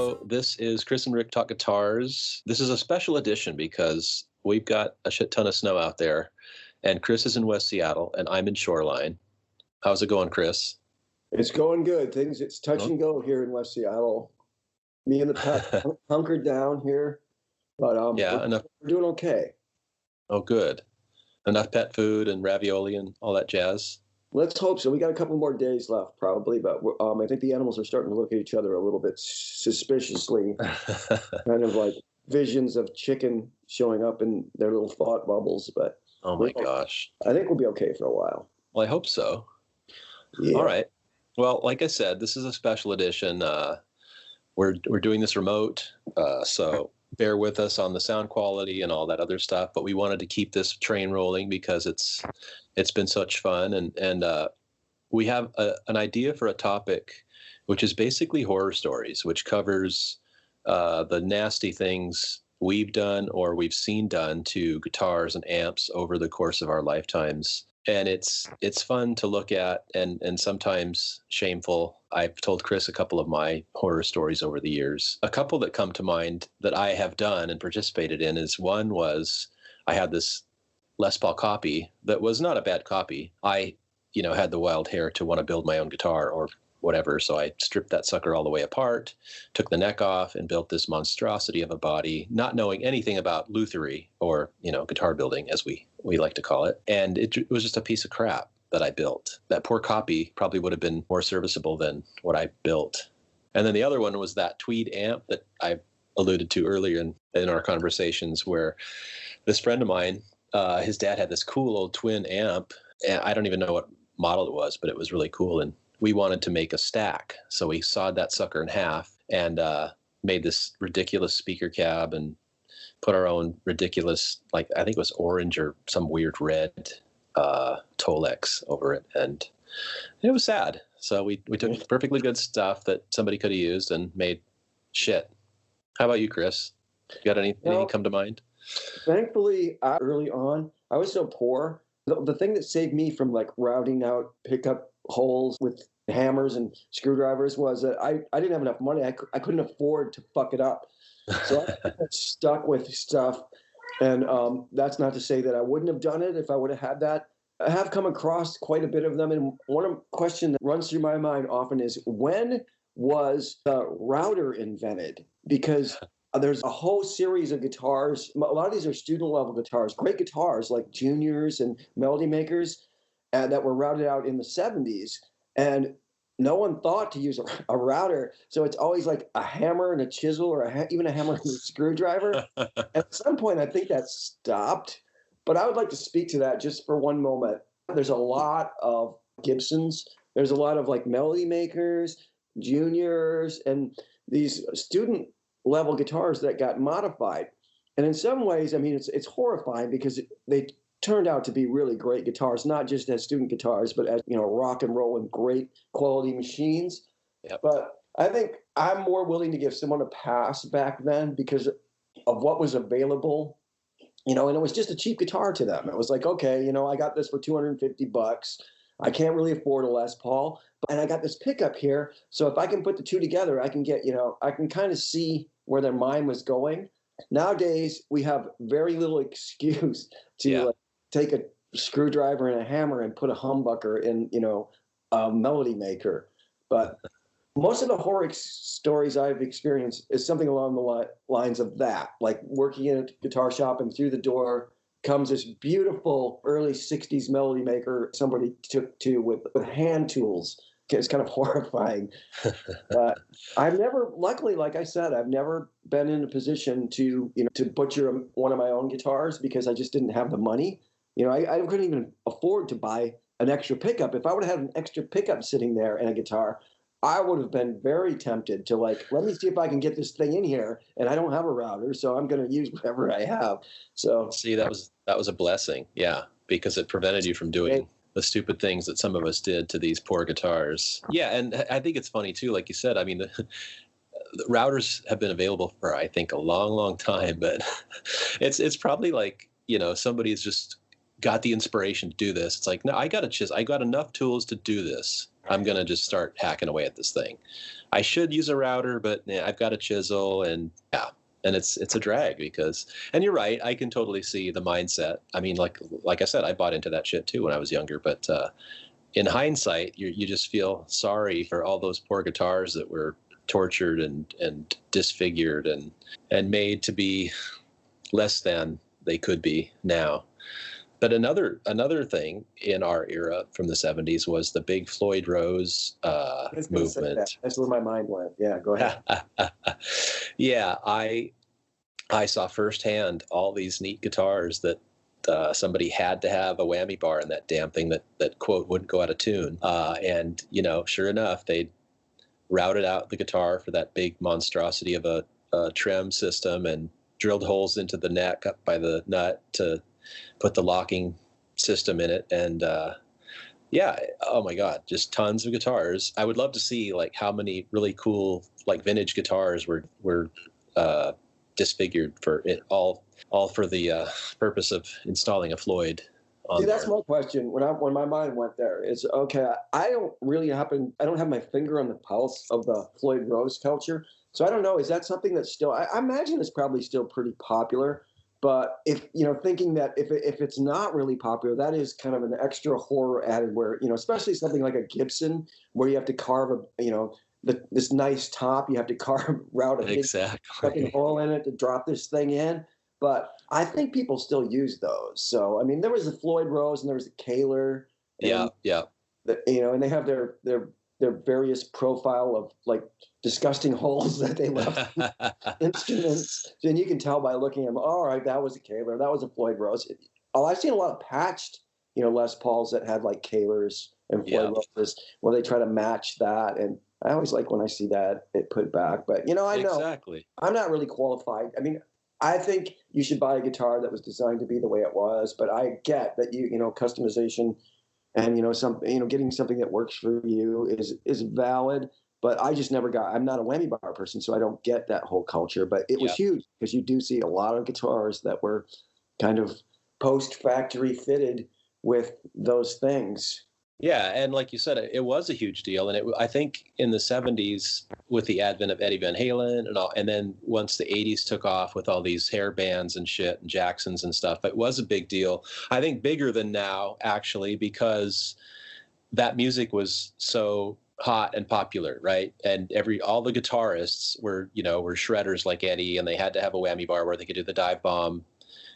So this is Chris and Rick Talk Guitars. This is a special edition because we've got a shit ton of snow out there, and Chris is in West Seattle, and I'm in Shoreline. How's it going, Chris? It's going good. It's touch and go here in West Seattle. Me and the pet hunkered down here, but we're doing okay. Oh, good. Enough pet food and ravioli and all that jazz. Let's hope so. We got a couple more days left, probably, but I think the animals are starting to look at each other a little bit suspiciously, kind of like visions of chicken showing up in their little thought bubbles. But oh my gosh, I think we'll be okay for a while. Well, I hope so. Yeah. All right. Well, like I said, this is a special edition. We're doing this remote, so bear with us on the sound quality and all that other stuff. But we wanted to keep this train rolling because it's been such fun, and we have an idea for a topic, which is basically horror stories, which covers the nasty things we've done or we've seen done to guitars and amps over the course of our lifetimes. And it's fun to look at and sometimes shameful. I've told Chris a couple of my horror stories over the years. A couple that come to mind that I have done and participated in is one was I had this Les Paul copy that was not a bad copy. I, had the wild hair to want to build my own guitar or whatever. So I stripped that sucker all the way apart, took the neck off, and built this monstrosity of a body, not knowing anything about lutherie or, guitar building, as we like to call it. And it was just a piece of crap that I built. That poor copy probably would have been more serviceable than what I built. And then the other one was that Tweed amp that I alluded to earlier in our conversations, where this friend of mine, his dad had this cool old twin amp, and I don't even know what model it was, but it was really cool. And we wanted to make a stack. So we sawed that sucker in half and made this ridiculous speaker cab and put our own ridiculous, I think it was orange or some weird red Tolex over it. And it was sad. So we took perfectly good stuff that somebody could have used and made shit. How about you, Chris? You got anything come to mind? Thankfully, early on, I was so poor. The thing that saved me from routing out pickup holes with hammers and screwdrivers was that I didn't have enough money. I couldn't afford to fuck it up. So I got stuck with stuff. And that's not to say that I wouldn't have done it if I would have had that. I have come across quite a bit of them. And one question that runs through my mind often is, when was the router invented? Because there's a whole series of guitars. A lot of these are student level guitars, great guitars like Juniors and Melody Makers that were routed out in the 70s. And no one thought to use a router. So it's always like a hammer and a chisel, or even a hammer and a screwdriver. And at some point, I think that stopped. But I would like to speak to that just for one moment. There's a lot of Gibsons. There's a lot of Melody Makers, Juniors, and these student level guitars that got modified. And in some ways, it's horrifying because they turned out to be really great guitars, not just as student guitars, but as, rock and roll and great quality machines. Yep. But I think I'm more willing to give someone a pass back then because of what was available, and it was just a cheap guitar to them. It was like, okay, I got this for $250. I can't really afford a Les Paul, and I got this pickup here. So if I can put the two together, I can get, I can kind of see where their mind was going. Nowadays, we have very little excuse to take a screwdriver and a hammer and put a humbucker in, a Melody Maker. But most of the horror stories I've experienced is something along the lines of that, like working in a guitar shop and through the door comes this beautiful early 60s Melody Maker somebody took to with hand tools. It's kind of horrifying. But I've never, luckily, like I said, I've never been in a position to butcher one of my own guitars because I just didn't have the money. I couldn't even afford to buy an extra pickup. If I would have had an extra pickup sitting there and a guitar, I would have been very tempted to let me see if I can get this thing in here. And I don't have a router, so I'm going to use whatever I have. So see, that was a blessing, yeah, because it prevented you from doing the stupid things that some of us did to these poor guitars. Yeah, and I think it's funny too, like you said. The routers have been available for, I think, a long, long time, but it's probably somebody's just got the inspiration to do this. It's like, no, I got enough tools to do this. I'm going to just start hacking away at this thing. I should use a router, but I've got a chisel, and yeah. And it's a drag because, and you're right, I can totally see the mindset. I mean, like I said, I bought into that shit too when I was younger, but in hindsight, you just feel sorry for all those poor guitars that were tortured and disfigured and made to be less than they could be now. But another thing in our era from the 70s was the big Floyd Rose movement. That's where my mind went. Yeah, go ahead. Yeah, I saw firsthand all these neat guitars that somebody had to have a whammy bar in that damn thing that quote wouldn't go out of tune. And sure enough, they routed out the guitar for that big monstrosity of a trem system and drilled holes into the neck up by the nut to put the locking system in it. And yeah, oh my God, just tons of guitars. I would love to see like how many really cool like vintage guitars were disfigured for it all for the purpose of installing a Floyd on See, that's there. my question. When my mind went there, it's okay. I don't have my finger on the pulse of the Floyd Rose culture, so I don't know. Is that something that's still? I imagine it's probably still pretty popular. But if thinking that if it's not really popular, that is kind of an extra horror added. Where especially something like a Gibson, where you have to carve this nice top, you have to carve out a big fucking hole in it to drop this thing in. But I think people still use those. So I mean, there was the Floyd Rose and there was the Kaler. Yeah. And they have their various profile of like disgusting holes that they left instruments. And you can tell by looking at them, all right, that was a Kaler, that was a Floyd Rose. I've seen a lot of patched, Les Pauls that had like Kalers and Floyd Roses where they try to match that. And I always like when I see that it put back. But I know exactly. I'm not really qualified. I mean, I think you should buy a guitar that was designed to be the way it was, but I get that customization and getting something that works for you is valid. But I just never I'm not a whammy bar person, so I don't get that whole culture. But it was huge because you do see a lot of guitars that were kind of post-factory fitted with those things. Yeah, and like you said, it was a huge deal, and I think in the 70s with the advent of Eddie Van Halen and then once the 80s took off with all these hair bands and shit and Jacksons and stuff, it was a big deal. I think bigger than now actually because that music was so hot and popular, right? And all the guitarists were shredders like Eddie, and they had to have a whammy bar where they could do the dive bomb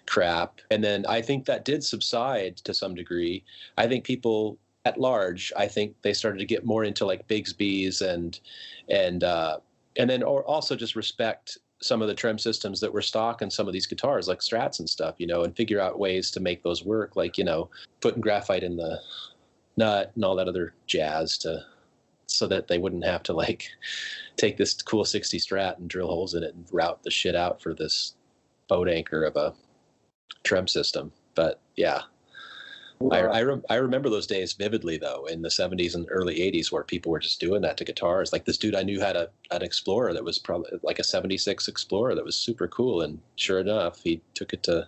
crap. And then I think that did subside to some degree. I think people at large, I think they started to get more into like Bigsby's and then also just respect some of the trem systems that were stock in some of these guitars like Strats and stuff, and figure out ways to make those work, like putting graphite in the nut and all that other jazz so that they wouldn't have to like take this cool 60 Strat and drill holes in it and route the shit out for this boat anchor of a trem system. But yeah. I remember those days vividly, though, in the 70s and early 80s where people were just doing that to guitars. Like this dude I knew had an Explorer that was probably like a 76 Explorer that was super cool. And sure enough, he took it to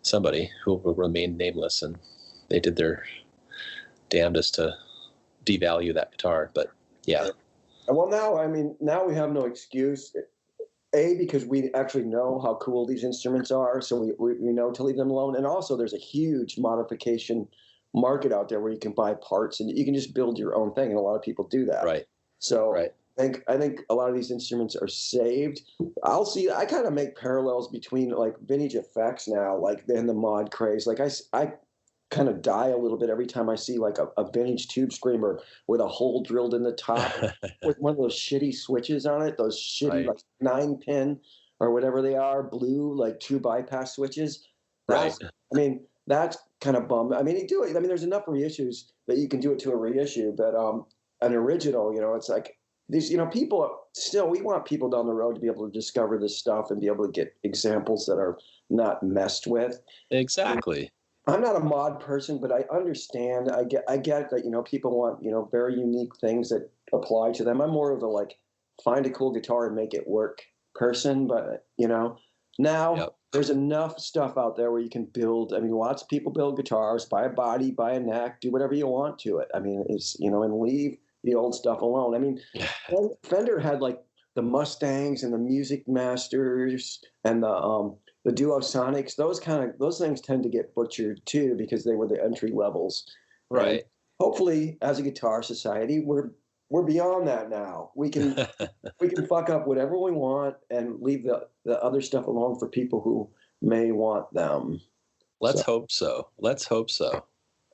somebody who will remain nameless, and they did their damnedest to devalue that guitar. But yeah. Well, now we have no excuse. Because we actually know how cool these instruments are, so we know to leave them alone. And also, there's a huge modification market out there where you can buy parts and you can just build your own thing, and a lot of people do that. Right. So I think a lot of these instruments are saved. I kind of make parallels between like vintage effects now, like in the mod craze. Like I kind of die a little bit every time I see like a vintage tube screamer with a hole drilled in the top with one of those shitty switches on it, those shitty like 9-pin or whatever they are, blue like true bypass switches. That's kind of bummed. I mean, there's enough reissues that you can do it to a reissue, but an original, it's like these, people still, we want people down the road to be able to discover this stuff and be able to get examples that are not messed with. Exactly. I'm not a mod person, but I understand. I get that, people want, very unique things that apply to them. I'm more of a like find a cool guitar and make it work person, but Now Yep. there's enough stuff out there where you can build. I mean, lots of people build guitars, buy a body, buy a neck, do whatever you want to it. I mean, it's, and leave the old stuff alone. I mean, Fender had like the Mustangs and the Music Masters and the Duosonics. Those things tend to get butchered too because they were the entry levels. And Right. hopefully, as a guitar society, we're beyond that now. We can fuck up whatever we want and leave the other stuff alone for people who may want them. Let's So hope so. Let's hope so.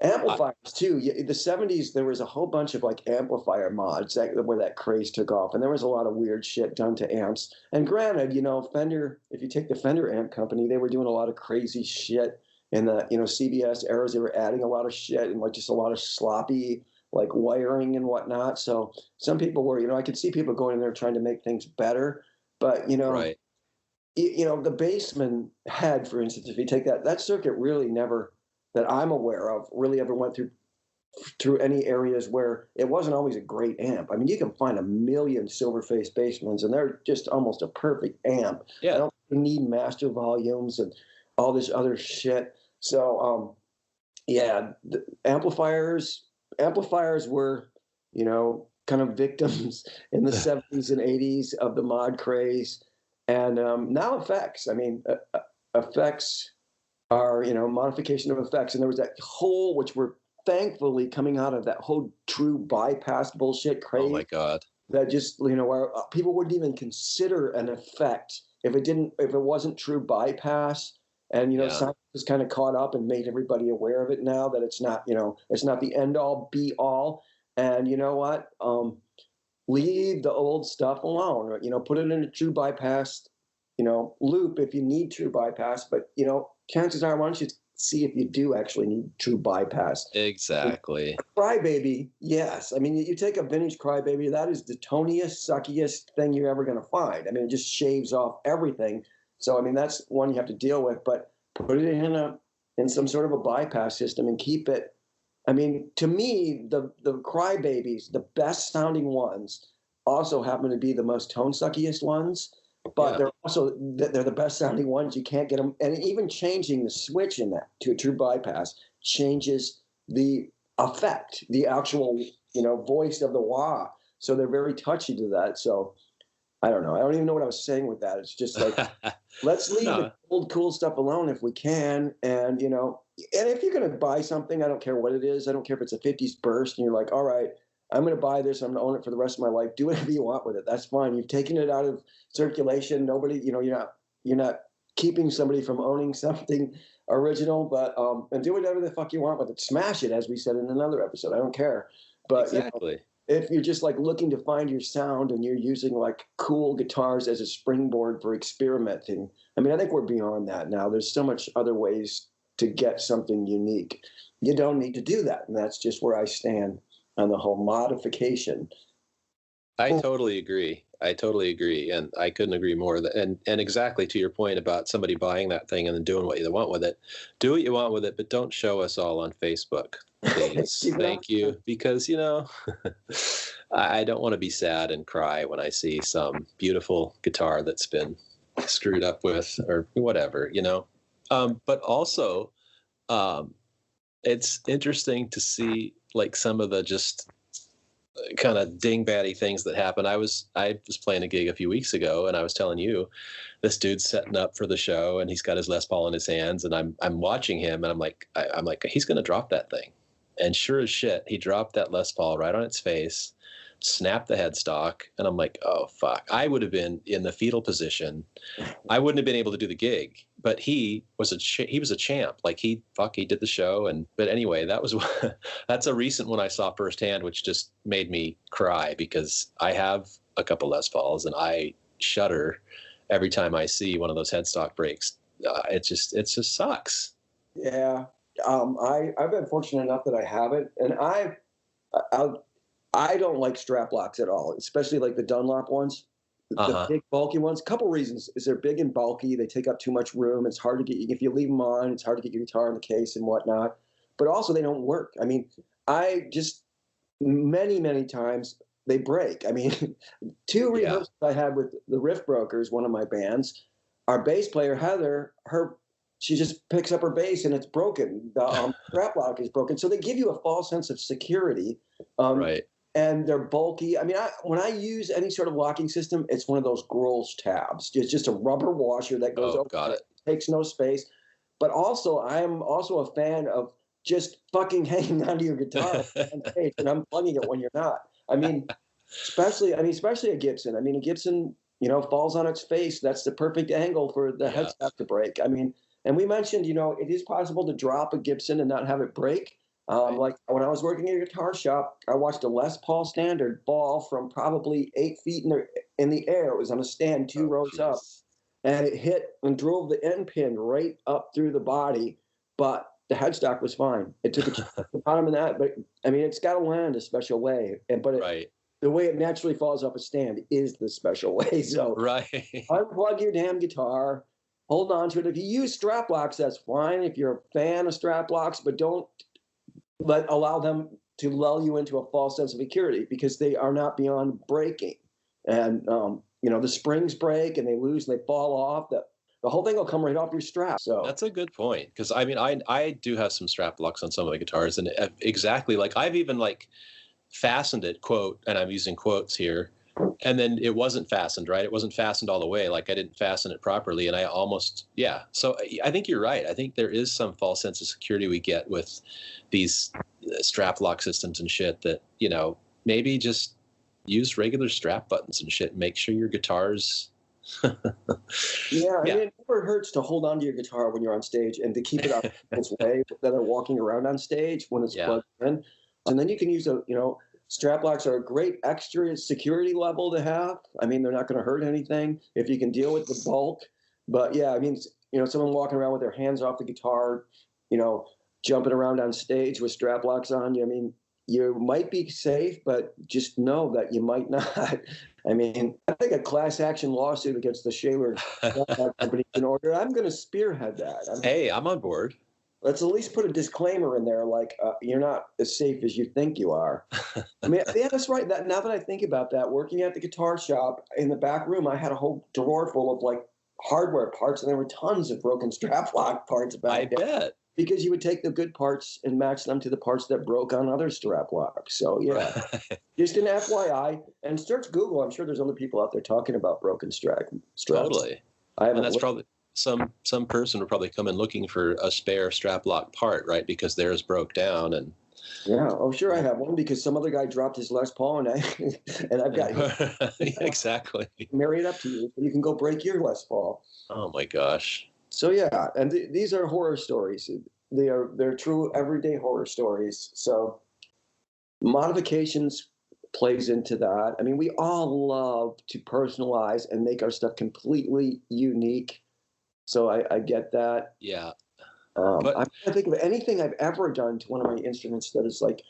I, amplifiers too. Yeah, the '70s, there was a whole bunch of like amplifier mods where that craze took off, and there was a lot of weird shit done to amps. And granted, Fender, if you take the Fender amp company, they were doing a lot of crazy shit in the CBS eras. They were adding a lot of shit and like just a lot of sloppy like wiring and whatnot. So some people were, I could see people going in there trying to make things better, but right. the Bassman head, for instance, if you take that circuit really never, that I'm aware of, really ever went through any areas where it wasn't always a great amp. I mean, you can find a million Silverface Bassmans, and they're just almost a perfect amp. I Yeah. don't need master volumes and all this other shit. So, yeah, the amplifiers were, kind of victims in the '70s and '80s of the mod craze, and now effects. I mean, effects are modification of effects, and there was that whole, which we're thankfully coming out of, that whole true bypass bullshit Oh craze my God. that just where people wouldn't even consider an effect if it wasn't true bypass. And Yeah. science has kind of caught up and made everybody aware of it now, that it's not the end all be all. And you know what? Leave the old stuff alone. Put it in a true bypass, loop if you need true bypass. But chances are, why don't you see if you do actually need true bypass? Exactly. Crybaby, yes. I mean, you take a vintage Crybaby, that is the toniest, suckiest thing you're ever going to find. I mean, it just shaves off everything. So, I mean, that's one you have to deal with. But put it in some sort of a bypass system and keep it. I mean, to me, the Crybabies, the best sounding ones, also happen to be the most tone suckiest ones. But Yeah. they're the best sounding ones. You can't get them, and even changing the switch in that to a true bypass changes the effect, the actual voice of the wah. So they're very touchy to that. So I don't know. I don't even know what I was saying with that. It's just like, let's leave No. the old cool stuff alone if we can. And and if you're going to buy something, I don't care what it is. I don't care if it's a '50s burst and you're like, all right, I'm going to buy this. I'm going to own it for the rest of my life. Do whatever you want with it. That's fine. You've taken it out of circulation. Nobody, you're not keeping somebody from owning something original, but and do whatever the fuck you want with it. Smash it, as we said in another episode. I don't care. But Exactly. if you're just like looking to find your sound and you're using like cool guitars as a springboard for experimenting, I mean, I think we're beyond that now. There's so much other ways to get something unique. You don't need to do that. And that's just where I stand on the whole modification. I totally agree. I totally agree, and I couldn't agree more. And exactly to your point about somebody buying that thing and then doing what you want with it. Do what you want with it, but don't show us all on Facebook, please. Thank you, because I don't want to be sad and cry when I see some beautiful guitar that's been screwed up with or whatever. But also, it's interesting to see like some of the just kind of dingbatty things that happen. I was playing a gig a few weeks ago, and I was telling you, this dude's setting up for the show, and he's got his Les Paul in his hands, and I'm watching him, and I'm like he's gonna drop that thing, and sure as shit, he dropped that Les Paul right on its face, snapped the headstock, and I'm like, oh fuck, I would have been in the fetal position. I wouldn't have been able to do the gig, but he was a champ. Like he did the show. But anyway, that's a recent one I saw firsthand, which just made me cry because I have a couple Les Pauls and I shudder every time I see one of those headstock breaks. It just sucks. Yeah. I've been fortunate enough that I haven't, and I don't like strap locks at all, especially like the Dunlop ones. The big bulky ones. Couple reasons is they're big and bulky. They take up too much room. It's hard to get, if you leave them on, it's hard to get your guitar in the case and whatnot. But also they don't work. I mean, I just many times they break. I mean, two rehearsals I had with the Riff Brokers, one of my bands. our bass player Heather, she just picks up her bass and it's broken. The strap lock is broken. So they give you a false sense of security. Right. And they're bulky. I mean, when I use any sort of locking system, it's one of those Grolsch tabs. It's just a rubber washer that goes over. Got it. Takes no space. But also, I am also a fan of just fucking hanging onto your guitar on stage and unplugging it when you're not. I mean, especially a Gibson. I mean, a Gibson, falls on its face. That's the perfect angle for the headstock to break. I mean, and we mentioned, it is possible to drop a Gibson and not have it break. Like when I was working in a guitar shop, I watched a Les Paul Standard fall from probably 8 feet in the air. It was on a stand 2 rows up, and it hit and drove the end pin right up through the body. But the headstock was fine. It took the bottom of that, but I mean, it's got to land a special way. The way it naturally falls off a stand is the special way. So unplug your damn guitar. Hold on to it. If you use strap locks, that's fine. If you're a fan of strap locks, but don't allow them to lull you into a false sense of security, because they are not beyond breaking. And, the springs break and they lose and they fall off. The whole thing will come right off your strap. So that's a good point. Because I mean, I do have some strap locks on some of the guitars, and exactly, like, I've even like fastened it, quote, and I'm using quotes here, and then it wasn't fastened, right? It wasn't fastened all the way. Like, I didn't fasten it properly, and I almost, So I think you're right. I think there is some false sense of security we get with these strap lock systems and shit that, maybe just use regular strap buttons and shit. Make sure your guitars. I mean, it never hurts to hold on to your guitar when you're on stage and to keep it out of people's way that are walking around on stage when it's plugged in. And then you can use strap locks are a great extra security level to have. I mean, they're not going to hurt anything if you can deal with the bulk. But I mean, someone walking around with their hands off the guitar, jumping around on stage with strap locks on you. I mean, you might be safe, but just know that you might not. I mean, I think a class action lawsuit against the Shaler company in order. I'm going to spearhead that. Hey, I'm on board. Let's at least put a disclaimer in there, like you're not as safe as you think you are. I mean, that's right. Now that I think about that, working at the guitar shop in the back room, I had a whole drawer full of like hardware parts, and there were tons of broken strap lock parts back there. I bet. Because you would take the good parts and match them to the parts that broke on other strap locks. So just an FYI, and search Google. I'm sure there's other people out there talking about broken straps. Totally. And that's probably some person would probably come in looking for a spare strap lock part, right? Because theirs broke down. And sure, I have one because some other guy dropped his Les Paul and I've got exactly. Marry it up to you. You can go break your Les Paul. Oh my gosh. So and these are horror stories. They're true everyday horror stories. So modifications plays into that. I mean, we all love to personalize and make our stuff completely unique. So I get that. Yeah. I'm trying to think of anything I've ever done to one of my instruments that is like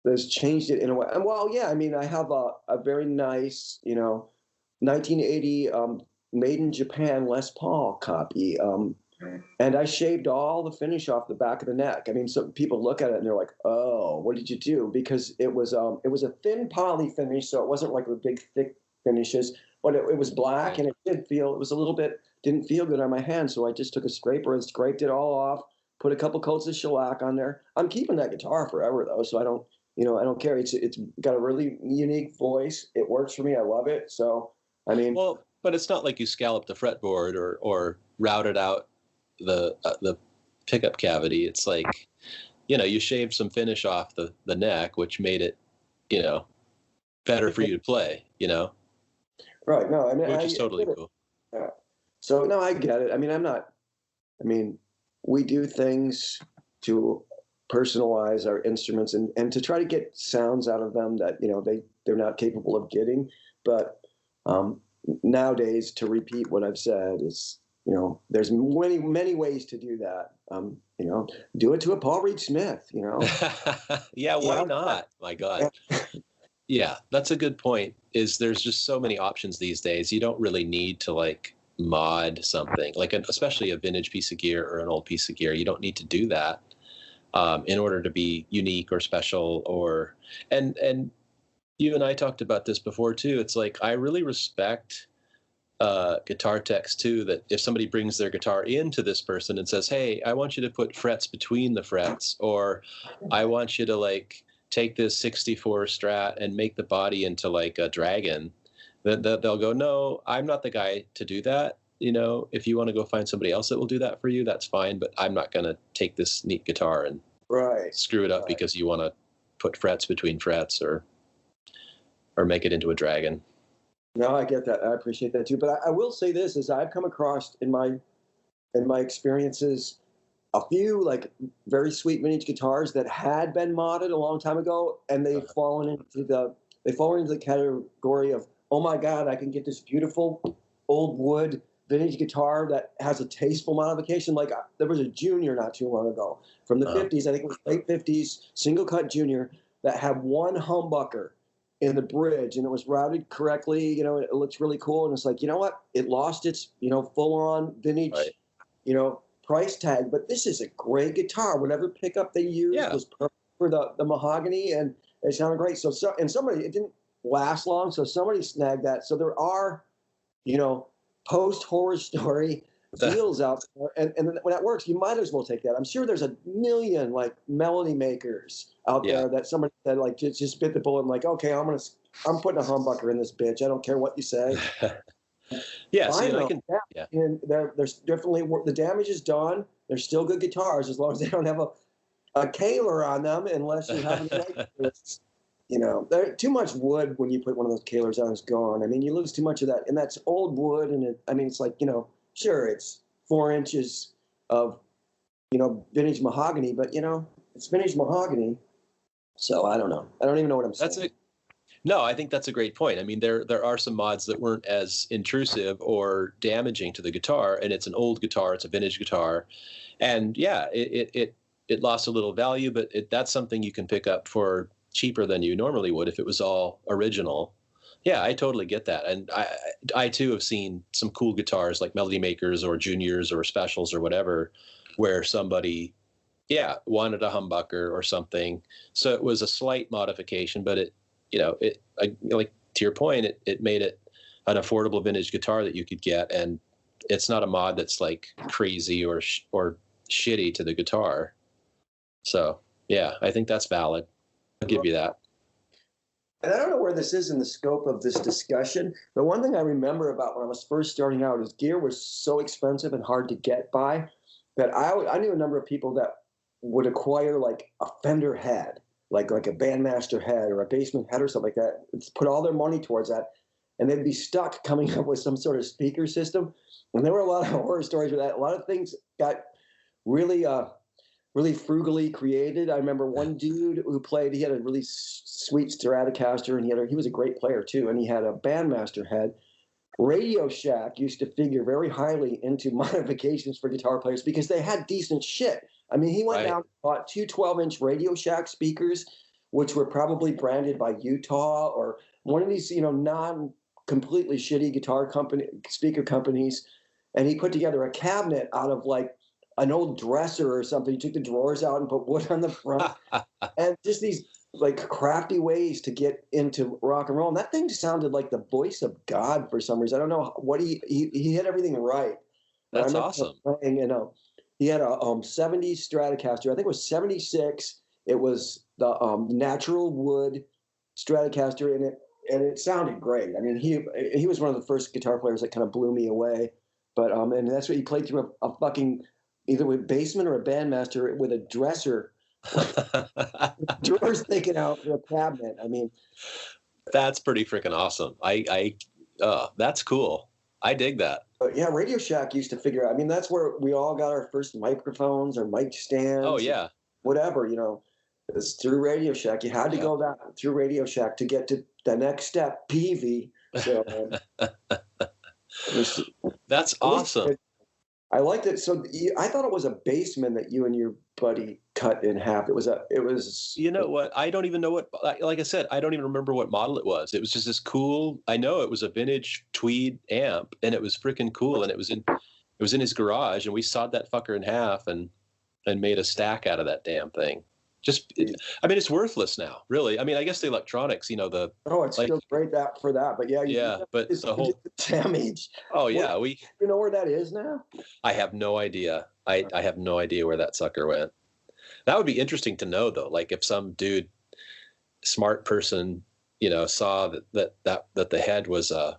that's changed it in a way. And I mean, I have a very nice, 1980 made in Japan Les Paul copy. And I shaved all the finish off the back of the neck. I mean, some people look at it and they're like, "Oh, what did you do?" Because it was a thin poly finish, so it wasn't like the big thick finishes, but it was black and didn't feel good on my hand. So I just took a scraper and scraped it all off, put a couple coats of shellac on there. I'm keeping that guitar forever though, so I don't care. It's got a really unique voice. It works for me. I love it. So I mean, but it's not like you scalloped the fretboard or routed out the pickup cavity. It's like, you shaved some finish off the neck, which made it, better for you to play, Right. No, I mean, which is totally cool. Yeah. So no, I get it. I mean, we do things to personalize our instruments and to try to get sounds out of them that, they're not capable of getting. But nowadays, to repeat what I've said is, there's many, many ways to do that. Do it to a Paul Reed Smith, Yeah, why not? My God. Yeah, that's a good point. There's just so many options these days. You don't really need to like mod something, like especially a vintage piece of gear or an old piece of gear. You don't need to do that in order to be unique or special. And you and I talked about this before too. It's like I really respect guitar techs too, that if somebody brings their guitar into this person and says, "Hey, I want you to put frets between the frets," or "I want you to like take this 64 Strat and make the body into like a Dragon," then they'll go, "No, I'm not the guy to do that. You know, if you want to go find somebody else that will do that for you, that's fine. But I'm not going to take this neat guitar and screw it up because you want to put frets between frets or make it into a Dragon." No, I get that. I appreciate that too. But I will say this: is I've come across in my experiences a few like very sweet vintage guitars that had been modded a long time ago, and they've fallen into the category of, oh my God, I can get this beautiful old wood vintage guitar that has a tasteful modification. Like there was a Junior not too long ago from the 50s, I think it was late 50s, single cut Junior that had one humbucker in the bridge, and it was routed correctly. You know, it looks really cool. And it's like, you know what? It lost its, full on vintage, price tag. But this is a great guitar. Whatever pickup they used was perfect for the mahogany, and it sounded great. So and somebody, it didn't last long, so somebody snagged that. So there are, post horror story deals out there, and when that works, you might as well take that. I'm sure there's a million like melody makers out there that somebody said like just bit the bullet and like, okay, I'm putting a humbucker in this bitch. I don't care what you say. And there's definitely the damage is done. They're still good guitars as long as they don't have a Kaler on them, unless you have too much wood when you put one of those Kalers on is gone. I mean, you lose too much of that, and that's old wood, and it's like, sure, it's 4 inches of, vintage mahogany, but it's vintage mahogany. So I don't know. I don't even know what I'm saying. No, I think that's a great point. I mean, there are some mods that weren't as intrusive or damaging to the guitar, and it's an old guitar, it's a vintage guitar, and it lost a little value, but that's something you can pick up for cheaper than you normally would if it was all original. Yeah, I totally get that. And I too have seen some cool guitars like Melody Makers or Juniors or Specials or whatever, where somebody, wanted a humbucker or something. So it was a slight modification, but like to your point, it made it an affordable vintage guitar that you could get. And it's not a mod that's like crazy or shitty to the guitar. So yeah, I think that's valid. I'll give you that. And I don't know where this is in the scope of this discussion, but one thing I remember about when I was first starting out is gear was so expensive and hard to get by that I knew a number of people that would acquire like a Fender head, like a Bandmaster head or a Basement head or something like that, put all their money towards that, and they'd be stuck coming up with some sort of speaker system. And there were a lot of horror stories with that. A lot of things got really frugally created. I remember one dude who played, he had a really sweet Stratocaster, and he was a great player too, and he had a Bandmaster head. Radio Shack used to figure very highly into modifications for guitar players because they had decent shit. I mean, he went down and bought two 12-inch Radio Shack speakers, which were probably branded by Utah or one of these, non-completely shitty speaker companies, and he put together a cabinet out of like an old dresser or something. He took the drawers out and put wood on the front, and just these like crafty ways to get into rock and roll. And that thing sounded like the voice of God for some reason. I don't know what he hit everything right. That's awesome. Playing, he had a 70s Stratocaster. I think it was 76. It was the natural wood Stratocaster, and it sounded great. I mean, he was one of the first guitar players that kind of blew me away. But and that's what he played through a fucking either with Basement or a Bandmaster with a dresser, drawers sticking out for a cabinet. I mean, that's pretty freaking awesome. That's cool. I dig that. But yeah, Radio Shack used to figure out. I mean, that's where we all got our first microphones or mic stands. Oh yeah, whatever, it's through Radio Shack. You had to go that through Radio Shack to get to the next step, PV. So that's awesome. I liked it. So I thought it was a Basement that you and your buddy cut in half. It was. You know what? I don't even know what. Like I said, I don't even remember what model it was. It was just this cool. I know it was a vintage Tweed amp, and it was freaking cool. And it was in his garage, and we sawed that fucker in half and made a stack out of that damn thing. Just, I mean, it's worthless now, really. I mean, I guess the electronics, the Oh, it's like, still great for that, but yeah, yeah, but it's the whole, damage. oh What, yeah, you know where that is now? I have no idea. I have no idea where that sucker went. That would be interesting to know, though. Like if some dude, smart person, saw that the head was a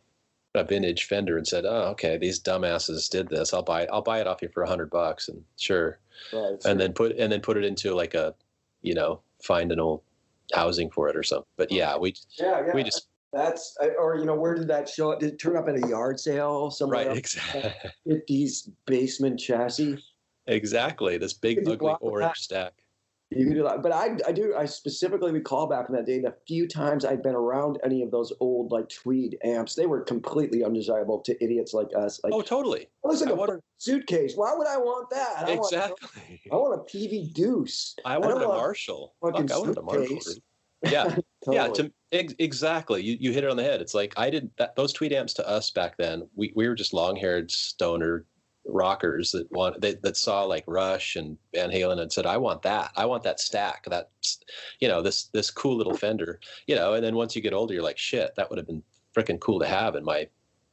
vintage fender and said, "Oh, okay, these dumbasses did this. I'll buy it off you for $100." And sure, Right, and sure. then put it into like a, find an old housing for it or something. But yeah, Yeah, we yeah. just Or where did that show up? Did it turn up at a yard sale somewhere right, up exactly. 50s basement chassis? Exactly. This You big could do a ugly lot with that. orange stack. You could do that. But I specifically recall back in that day, the few times I'd been around any of those old like Tweed amps, they were completely undesirable to idiots like us. Like, Oh, totally. it was like I a wanted suitcase. Why would I want that? exactly. I want a PV Deuce. I I wanted don't a want Marshall. a fucking Fuck, I wanted a Marshall, suitcase. dude. Yeah. Yeah, Totally. exactly. You hit it on the head. It's like I didn't that those Tweed amps to us back then. We were just long-haired stoner rockers that saw like Rush and Van Halen and said, "I want that. I want that stack. That's this cool little Fender." And then once you get older, you're like, "Shit, that would have been freaking cool to have in my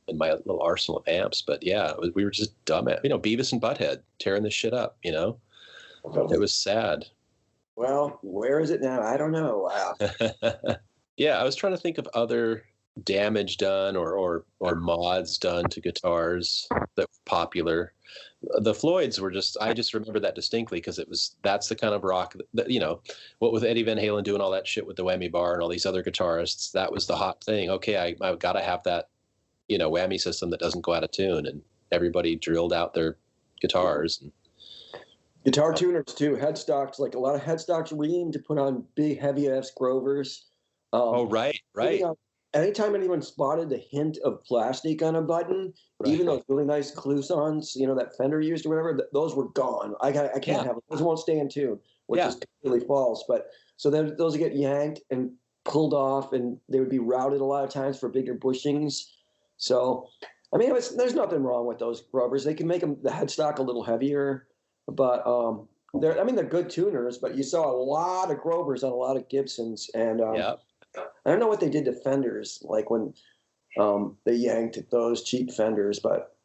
little arsenal of amps." But yeah, we were just dumb at Beavis and Butthead tearing this shit up. It was sad. Well, where is it now? I don't know. Wow. Yeah, I was trying to think of other damage done or mods done to guitars that were popular. The Floyds were I just remember that distinctly because that's the kind of rock that, what with Eddie Van Halen doing all that shit with the whammy bar and all these other guitarists, that was the hot thing. Okay, I've got to have that, whammy system that doesn't go out of tune, and everybody drilled out their guitars. And Guitar tuners too, headstocks, like a lot of headstocks we need to put on big heavy ass Grovers. oh, Um, right. Anytime anyone spotted the hint of plastic on a button, even those really nice Clusons, that Fender used or whatever, those were gone. I can't Yeah. have them. Those won't stay in tune, which is completely false. But so then those would get yanked and pulled off, and they would be routed a lot of times for bigger bushings. So, I mean, there's nothing wrong with those Grovers. They can make the headstock a little heavier, but they're good tuners. But you saw a lot of Grovers on a lot of Gibsons, and I don't know what they did to Fenders, like when they yanked those cheap Fenders. But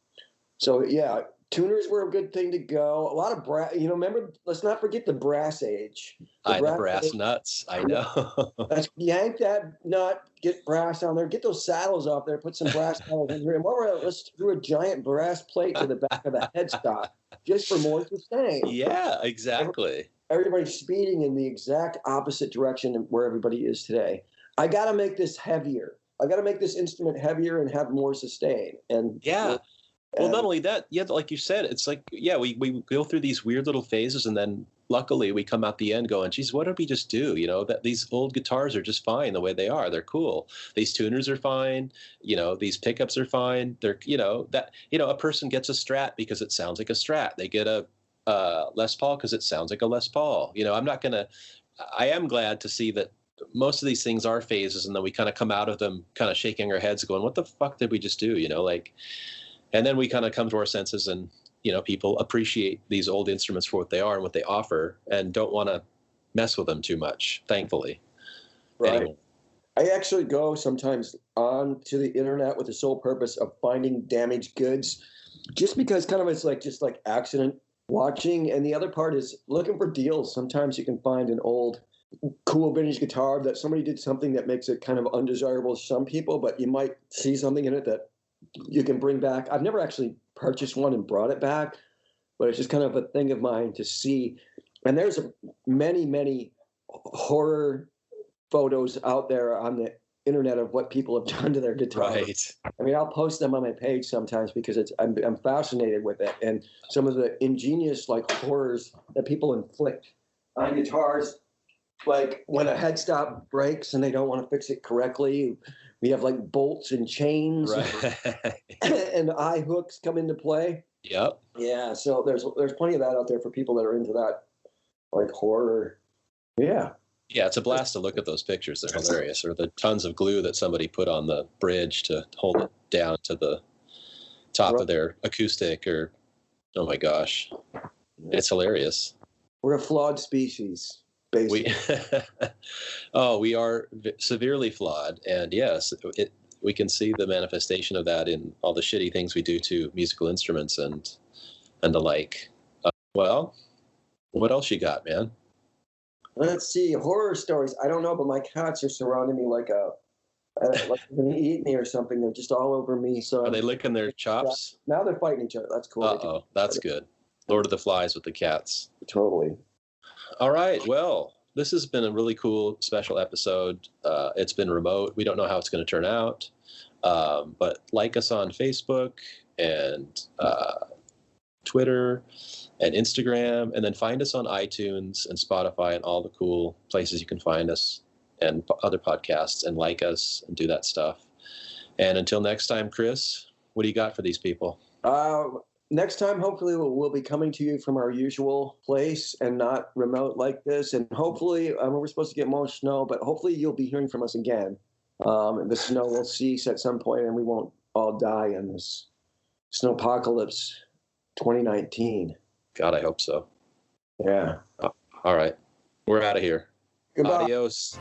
so yeah, tuners were a good thing to go. A lot of brass. Remember, let's not forget the brass age. The brass nuts. I know. Let's yank that nut, get brass on there, get those saddles off there, put some brass saddles in here, and let's screw a giant brass plate to the back of the headstock just for more sustain. Yeah, exactly. Everybody's speeding in the exact opposite direction of where everybody is today. I got to make this heavier. I got to make this instrument heavier and have more sustain. And yeah. Well, not only that, like you said, it's like, we go through these weird little phases, and then luckily we come out the end going, geez, what did we just do? That these old guitars are just fine the way they are. They're cool. These tuners are fine. These pickups are fine. They're, a person gets a Strat because it sounds like a Strat. They get a Les Paul because it sounds like a Les Paul. I am glad to see that most of these things are phases, and then we kind of come out of them kind of shaking our heads going, what the fuck did we just do? And then we kind of come to our senses, and, people appreciate these old instruments for what they are and what they offer, and don't want to mess with them too much, thankfully. Right. Anymore. I actually go sometimes on to the internet with the sole purpose of finding damaged goods, just because kind of it's like just like accident watching. And the other part is looking for deals. Sometimes you can find an old cool vintage guitar that somebody did something that makes it kind of undesirable to some people, but you might see something in it that you can bring back. I've never actually purchased one and brought it back, but it's just kind of a thing of mine to see. And there's many, many horror photos out there on the internet of what people have done to their guitars. Right. I mean, I'll post them on my page sometimes because I'm fascinated with it, and some of the ingenious like horrors that people inflict on guitars. Like when a headstop breaks and they don't want to fix it correctly, we have like bolts and chains, right. and eye hooks come into play. Yep. Yeah, so there's plenty of that out there for people that are into that, like horror. Yeah. Yeah, it's a blast to look at those pictures. They're hilarious. Or the tons of glue that somebody put on the bridge to hold it down to the top of their acoustic. Or, oh my gosh, it's hilarious. We're a flawed species. basically. We are severely flawed, and yes, we can see the manifestation of that in all the shitty things we do to musical instruments and the like. Well, what else you got, man? Let's see, horror stories. I don't know, but my cats are surrounding me like like they're gonna eat me or something. They're just all over me. So Are they licking their chops? now they're fighting each other. That's cool. Uh-oh, that's good. Lord of the Flies with the cats. Totally. All right. Well, this has been a really cool special episode. It's been remote. We don't know how it's going to turn out. But like us on Facebook and Twitter and Instagram, and then find us on iTunes and Spotify and all the cool places you can find us and other podcasts, and like us and do that stuff. And until next time, Chris, what do you got for these people? Next time, hopefully, we'll be coming to you from our usual place and not remote like this. And hopefully, we're supposed to get more snow, but hopefully you'll be hearing from us again. The snow will cease at some point, and we won't all die in this Snowpocalypse 2019. God, I hope so. Yeah. All right. We're out of here. Goodbye. Adios.